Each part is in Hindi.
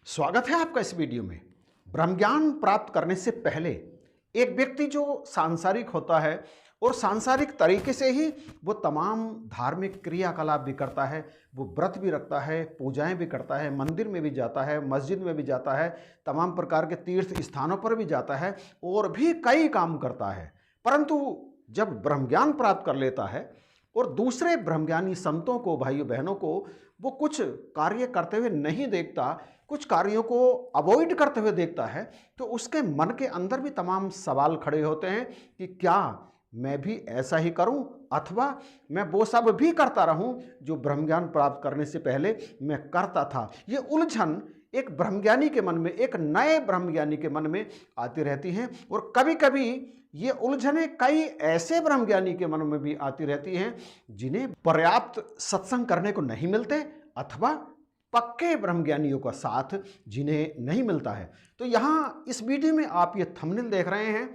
स्वागत है आपका इस वीडियो में। ब्रह्म ज्ञान प्राप्त करने से पहले एक व्यक्ति जो सांसारिक होता है और सांसारिक तरीके से ही वो तमाम धार्मिक क्रियाकलाप भी करता है, वो व्रत भी रखता है, पूजाएं भी करता है, मंदिर में भी जाता है, मस्जिद में भी जाता है, तमाम प्रकार के तीर्थ स्थानों पर भी जाता है और भी कई काम करता है। परंतु जब ब्रह्म ज्ञान प्राप्त कर लेता है और दूसरे ब्रह्मज्ञानी संतों को, भाइयों बहनों को वो कुछ कार्य करते हुए नहीं देखता, कुछ कार्यों को अवॉइड करते हुए देखता है, तो उसके मन के अंदर भी तमाम सवाल खड़े होते हैं कि क्या मैं भी ऐसा ही करूं अथवा मैं वो सब भी करता रहूं जो ब्रह्मज्ञान प्राप्त करने से पहले मैं करता था। ये उलझन एक ब्रह्मज्ञानी के मन में, एक नए ब्रह्मज्ञानी के मन में आती रहती हैं और कभी कभी ये उलझने कई ऐसे ब्रह्मज्ञानी के मन में भी आती रहती हैं जिन्हें पर्याप्त सत्संग करने को नहीं मिलते अथवा पक्के ब्रह्मज्ञानियों का साथ जिन्हें नहीं मिलता है। तो यहाँ इस वीडियो में आप ये थंबनेल देख रहे हैं,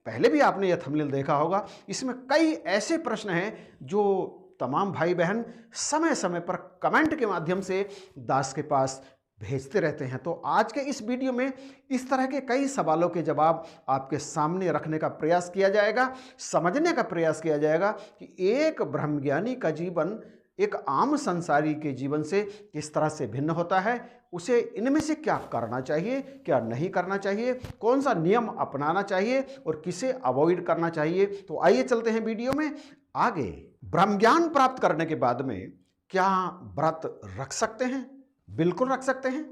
पहले भी आपने ये थंबनेल देखा होगा। इसमें कई ऐसे प्रश्न हैं जो तमाम भाई बहन समय समय पर कमेंट के माध्यम से दास के पास भेजते रहते हैं। तो आज के इस वीडियो में इस तरह के कई सवालों के जवाब आपके सामने रखने का प्रयास किया जाएगा, समझने का प्रयास किया जाएगा कि एक ब्रह्मज्ञानी का जीवन एक आम संसारी के जीवन से किस तरह से भिन्न होता है, उसे इनमें से क्या करना चाहिए, क्या नहीं करना चाहिए, कौन सा नियम अपनाना चाहिए और किसे अवॉइड करना चाहिए। तो आइए चलते हैं वीडियो में आगे। ब्रह्मज्ञान प्राप्त करने के बाद में क्या व्रत रख सकते हैं? बिल्कुल रख सकते हैं।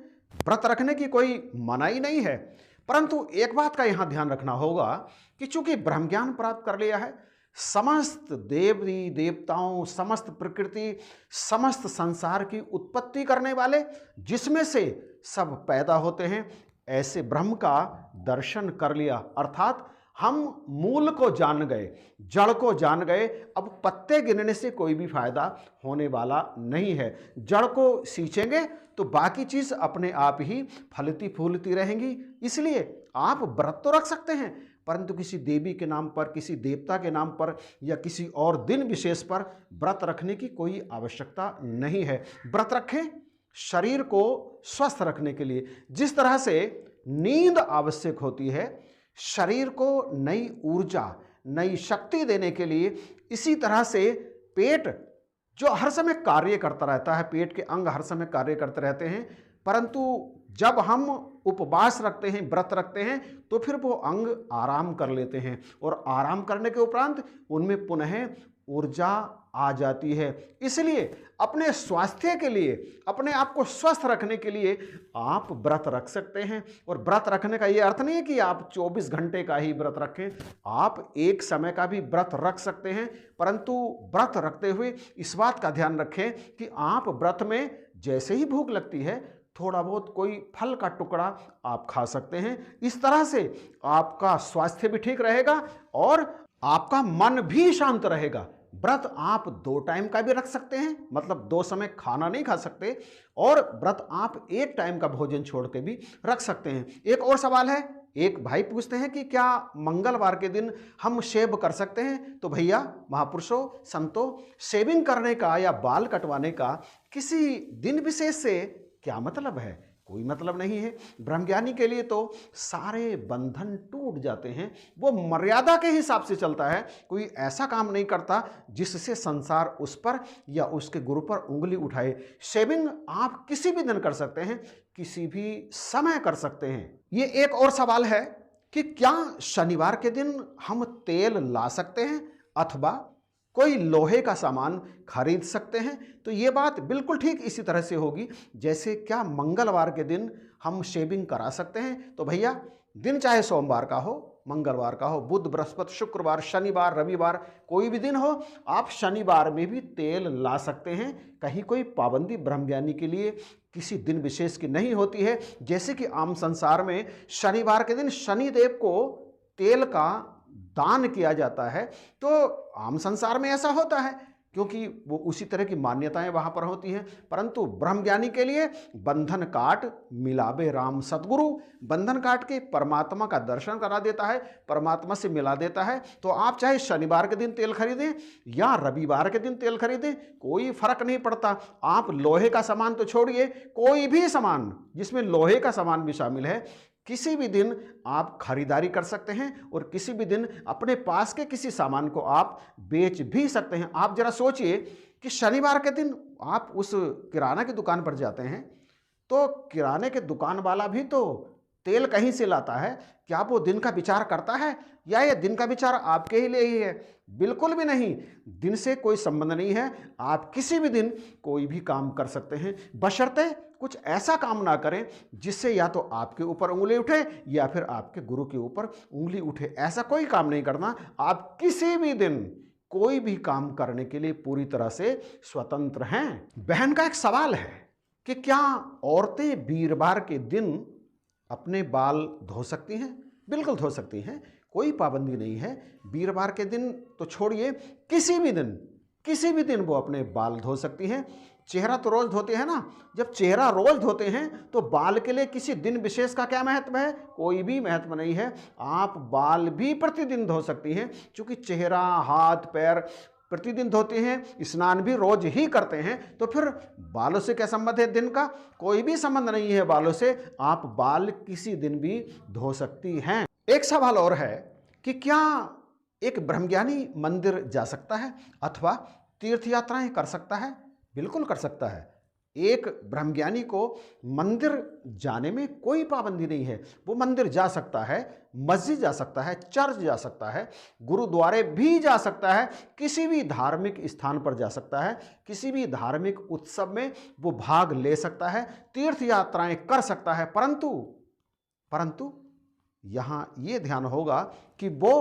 व्रत रखने की कोई मनाही नहीं है, परंतु एक बात का यहां ध्यान रखना होगा कि चूंकि ब्रह्मज्ञान प्राप्त कर लिया है, समस्त देवी देवताओं, समस्त प्रकृति, समस्त संसार की उत्पत्ति करने वाले, जिसमें से सब पैदा होते हैं, ऐसे ब्रह्म का दर्शन कर लिया, अर्थात हम मूल को जान गए, जड़ को जान गए। अब पत्ते गिनने से कोई भी फायदा होने वाला नहीं है। जड़ को सींचेंगे तो बाकी चीज अपने आप ही फलती फूलती रहेंगी। इसलिए आप व्रत तो रख सकते हैं, परंतु किसी देवी के नाम पर, किसी देवता के नाम पर या किसी और दिन विशेष पर व्रत रखने की कोई आवश्यकता नहीं है। व्रत रखें शरीर को स्वस्थ रखने के लिए। जिस तरह से नींद आवश्यक होती है शरीर को नई ऊर्जा, नई शक्ति देने के लिए, इसी तरह से पेट जो हर समय कार्य करता रहता है, पेट के अंग हर समय कार्य करते रहते हैं, परंतु जब हम उपवास रखते हैं, व्रत रखते हैं, तो फिर वो अंग आराम कर लेते हैं और आराम करने के उपरांत उनमें पुनः ऊर्जा आ जाती है। इसलिए अपने स्वास्थ्य के लिए, अपने आप को स्वस्थ रखने के लिए आप व्रत रख सकते हैं। और व्रत रखने का ये अर्थ नहीं है कि आप 24 घंटे का ही व्रत रखें, आप एक समय का भी व्रत रख सकते हैं, परंतु व्रत रखते हुए इस बात का ध्यान रखें कि आप व्रत में जैसे ही भूख लगती है थोड़ा बहुत कोई फल का टुकड़ा आप खा सकते हैं। इस तरह से आपका स्वास्थ्य भी ठीक रहेगा और आपका मन भी शांत रहेगा। व्रत आप 2 टाइम का भी रख सकते हैं, मतलब 2 समय खाना नहीं खा सकते, और व्रत आप 1 टाइम का भोजन छोड़ के भी रख सकते हैं। एक और सवाल है, एक भाई पूछते हैं कि क्या मंगलवार के दिन हम शेव कर सकते हैं? तो भैया, महापुरुषों, संतों, शेविंग करने का या बाल कटवाने का किसी दिन विशेष से क्या मतलब है? कोई मतलब नहीं है। ब्रह्मज्ञानी के लिए तो सारे बंधन टूट जाते हैं। वो मर्यादा के हिसाब से चलता है, कोई ऐसा काम नहीं करता जिससे संसार उस पर या उसके गुरु पर उंगली उठाए। शेविंग आप किसी भी दिन कर सकते हैं, किसी भी समय कर सकते हैं। ये एक और सवाल है कि क्या शनिवार के दिन हम तेल ला सकते हैं अथवा कोई लोहे का सामान खरीद सकते हैं? तो ये बात बिल्कुल ठीक इसी तरह से होगी जैसे क्या मंगलवार के दिन हम शेविंग करा सकते हैं? तो भैया, दिन चाहे सोमवार का हो, मंगलवार का हो, बुध, बृहस्पति, शुक्रवार, शनिवार, रविवार, कोई भी दिन हो, आप शनिवार में भी तेल ला सकते हैं। कहीं कोई पाबंदी ब्रह्मज्ञानी के लिए किसी दिन विशेष की नहीं होती है। जैसे कि आम संसार में शनिवार के दिन शनिदेव को तेल का दान किया जाता है, तो आम संसार में ऐसा होता है क्योंकि वो उसी तरह की मान्यताएं वहां पर होती हैं। परंतु ब्रह्मज्ञानी के लिए बंधन काट मिलाबे राम सतगुरु, बंधन काट के परमात्मा का दर्शन करा देता है, परमात्मा से मिला देता है। तो आप चाहे शनिवार के दिन तेल खरीदें या रविवार के दिन तेल खरीदें, कोई फर्क नहीं पड़ता। आप लोहे का सामान तो छोड़िए, कोई भी सामान जिसमें लोहे का सामान भी शामिल है, किसी भी दिन आप खरीदारी कर सकते हैं और किसी भी दिन अपने पास के किसी सामान को आप बेच भी सकते हैं। आप जरा सोचिए कि शनिवार के दिन आप उस किराना की दुकान पर जाते हैं, तो किराने के दुकान वाला भी तो तेल कहीं से लाता है। क्या वो दिन का विचार करता है या ये दिन का विचार आपके ही लिए ही है? बिल्कुल भी नहीं। दिन से कोई संबंध नहीं है। आप किसी भी दिन कोई भी काम कर सकते हैं, बशर्ते कुछ ऐसा काम ना करें जिससे या तो आपके ऊपर उंगली उठे या फिर आपके गुरु के ऊपर उंगली उठे। ऐसा कोई काम नहीं करना। आप किसी भी दिन कोई भी काम करने के लिए पूरी तरह से स्वतंत्र हैं। बहन का एक सवाल है कि क्या औरतें वीरवार के दिन अपने बाल धो सकती हैं? बिल्कुल धो सकती हैं, कोई पाबंदी नहीं है। वीरवार के दिन तो छोड़िए, किसी भी दिन वो अपने बाल धो सकती हैं। चेहरा तो रोज धोते हैं ना, जब चेहरा रोज धोते हैं तो बाल के लिए किसी दिन विशेष का क्या महत्व है? कोई भी महत्व नहीं है। आप बाल भी प्रतिदिन धो सकती हैं, क्योंकि चेहरा, हाथ, पैर प्रतिदिन धोते हैं, स्नान भी रोज ही करते हैं। तो फिर बालों से क्या संबंध है? दिन का कोई भी संबंध नहीं है बालों से। आप बाल किसी दिन भी धो सकती हैं। एक सवाल और है कि क्या एक ब्रह्मज्ञानी मंदिर जा सकता है अथवा तीर्थ यात्राएं कर सकता है? बिल्कुल कर सकता है। एक ब्रह्मज्ञानी को मंदिर जाने में कोई पाबंदी नहीं है। वो मंदिर जा सकता है, मस्जिद जा सकता है, चर्च जा सकता है, गुरुद्वारे भी जा सकता है, किसी भी धार्मिक स्थान पर जा सकता है, किसी भी धार्मिक उत्सव में वो भाग ले सकता है, तीर्थ यात्राएं कर सकता है। परंतु यहाँ ये ध्यान होगा कि वो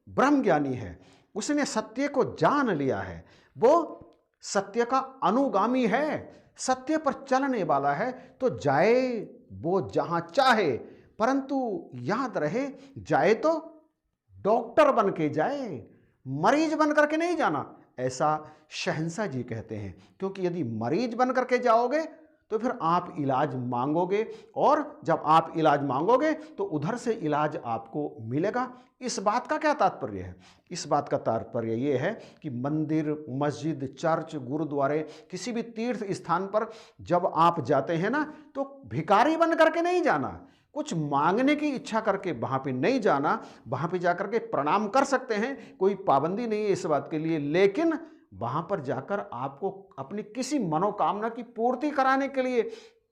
ब्रह्मज्ञानी है, उसने सत्य को जान लिया है, वो सत्य का अनुगामी है, सत्य पर चलने वाला है। तो जाए वो जहां चाहे, परंतु याद रहे, जाए तो डॉक्टर बन के जाए, मरीज बन करके नहीं जाना, ऐसा शहंशाह जी कहते हैं। क्योंकि यदि मरीज बन करके जाओगे तो फिर आप इलाज मांगोगे, और जब आप इलाज मांगोगे तो उधर से इलाज आपको मिलेगा। इस बात का क्या तात्पर्य है? इस बात का तात्पर्य ये है कि मंदिर, मस्जिद, चर्च, गुरुद्वारे, किसी भी तीर्थ स्थान पर जब आप जाते हैं ना, तो भिखारी बन करके नहीं जाना, कुछ मांगने की इच्छा करके वहाँ पे नहीं जाना। वहाँ पे जा करके प्रणाम कर सकते हैं, कोई पाबंदी नहीं है इस बात के लिए, लेकिन वहां पर जाकर आपको अपनी किसी मनोकामना की पूर्ति कराने के लिए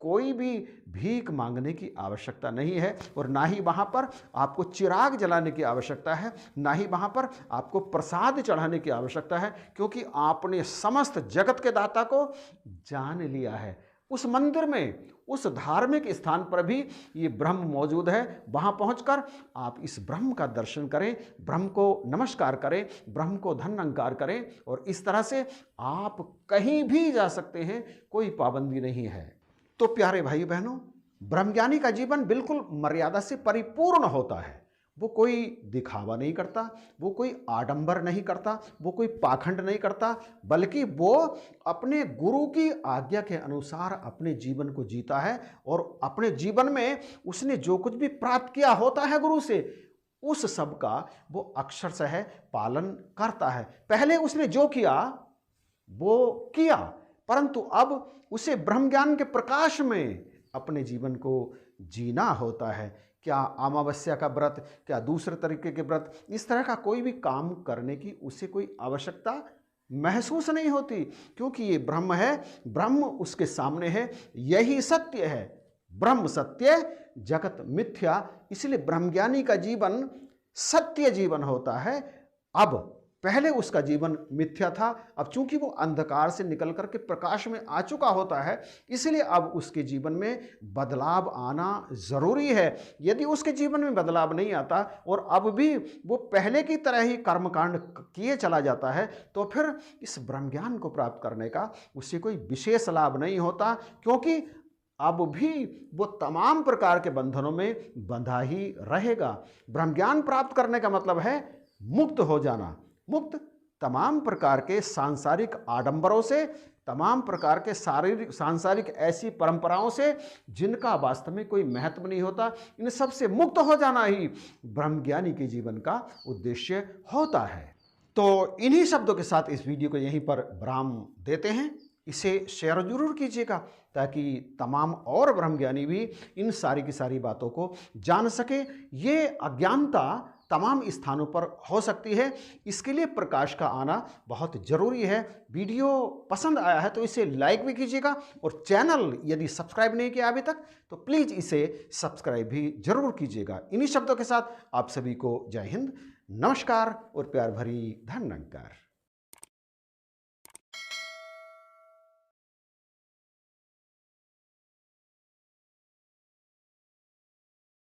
कोई भी भीख मांगने की आवश्यकता नहीं है, और ना ही वहां पर आपको चिराग जलाने की आवश्यकता है, ना ही वहां पर आपको प्रसाद चढ़ाने की आवश्यकता है, क्योंकि आपने समस्त जगत के दाता को जान लिया है। उस मंदिर में, उस धार्मिक स्थान पर भी ये ब्रह्म मौजूद है। वहाँ पहुंचकर आप इस ब्रह्म का दर्शन करें, ब्रह्म को नमस्कार करें, ब्रह्म को धन्यंकार करें, और इस तरह से आप कहीं भी जा सकते हैं, कोई पाबंदी नहीं है। तो प्यारे भाई बहनों, ब्रह्मज्ञानी का जीवन बिल्कुल मर्यादा से परिपूर्ण होता है। वो कोई दिखावा नहीं करता, वो कोई आडंबर नहीं करता, वो कोई पाखंड नहीं करता, बल्कि वो अपने गुरु की आज्ञा के अनुसार अपने जीवन को जीता है, और अपने जीवन में उसने जो कुछ भी प्राप्त किया होता है गुरु से, उस सब का वो अक्षरशः पालन करता है। पहले उसने जो किया वो किया, परंतु अब उसे ब्रह्म ज्ञान के प्रकाश में अपने जीवन को जीना होता है। क्या अमावस्या का व्रत, क्या दूसरे तरीके के व्रत, इस तरह का कोई भी काम करने की उसे कोई आवश्यकता महसूस नहीं होती, क्योंकि ये ब्रह्म है, ब्रह्म उसके सामने है, यही सत्य है। ब्रह्म सत्य, जगत मिथ्या, इसलिए ब्रह्मज्ञानी का जीवन सत्य जीवन होता है। अब पहले उसका जीवन मिथ्या था, अब चूंकि वो अंधकार से निकल करके प्रकाश में आ चुका होता है, इसलिए अब उसके जीवन में बदलाव आना जरूरी है। यदि उसके जीवन में बदलाव नहीं आता और अब भी वो पहले की तरह ही कर्मकांड किए चला जाता है, तो फिर इस ब्रह्म ज्ञान को प्राप्त करने का उससे कोई विशेष लाभ नहीं होता, क्योंकि अब भी वो तमाम प्रकार के बंधनों में बंधा ही रहेगा। ब्रह्म ज्ञान प्राप्त करने का मतलब है मुक्त हो जाना। मुक्त तमाम प्रकार के सांसारिक आडंबरों से, तमाम प्रकार के शारीरिक सांसारिक ऐसी परंपराओं से जिनका वास्तव में कोई महत्व नहीं होता, इन सब से मुक्त हो जाना ही ब्रह्मज्ञानी के जीवन का उद्देश्य होता है। तो इन्हीं शब्दों के साथ इस वीडियो को यहीं पर विराम देते हैं। इसे शेयर जरूर कीजिएगा ताकि तमाम और ब्रह्मज्ञानी भी इन सारी की सारी बातों को जान सके। ये अज्ञानता तमाम स्थानों पर हो सकती है, इसके लिए प्रकाश का आना बहुत ज़रूरी है। वीडियो पसंद आया है तो इसे लाइक भी कीजिएगा और चैनल यदि सब्सक्राइब नहीं किया अभी तक तो प्लीज़ इसे सब्सक्राइब भी जरूर कीजिएगा। इन्हीं शब्दों के साथ आप सभी को जय हिंद, नमस्कार और प्यार भरी धन्यवाद।